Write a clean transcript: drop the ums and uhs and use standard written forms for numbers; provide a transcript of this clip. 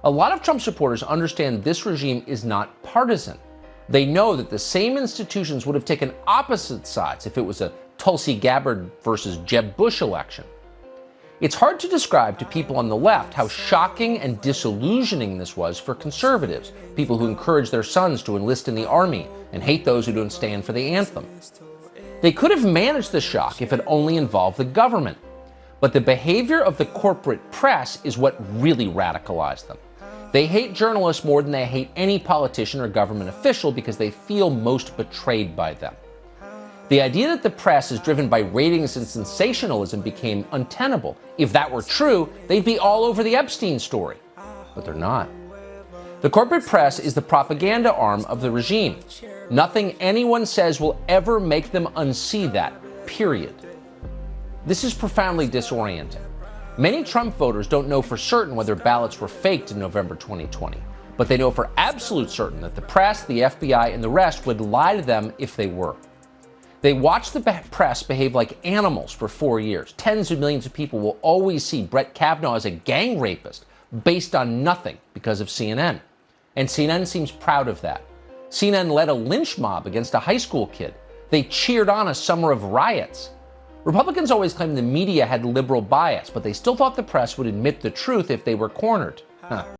A lot of Trump supporters understand this regime is not partisan. They know that the same institutions would have taken opposite sides if it was a Tulsi Gabbard versus Jeb Bush election. It's hard to describe to people on the left how shocking and disillusioning this was for conservatives, people who encourage their sons to enlist in the army and hate those who don't stand for the anthem. They could have managed the shock if it only involved the government. But the behavior of the corporate press is what really radicalized them. They hate journalists more than they hate any politician or government official because they feel most betrayed by them. The idea that the press is driven by ratings and sensationalism became untenable. If that were true, they'd be all over the Epstein story. But they're not. The corporate press is the propaganda arm of the regime. Nothing anyone says will ever make them unsee that, period. This is profoundly disorienting. Many Trump voters don't know for certain whether ballots were faked in November 2020, but they know for absolute certain that the press, the FBI, and the rest would lie to them if they were. They watched the press behave like animals for 4 years. Tens of millions of people will always see Brett Kavanaugh as a gang rapist based on nothing because of CNN. And CNN seems proud of that. CNN led a lynch mob against a high school kid. They cheered on a summer of riots. Republicans always claimed the media had liberal bias, but they still thought the press would admit the truth if they were cornered.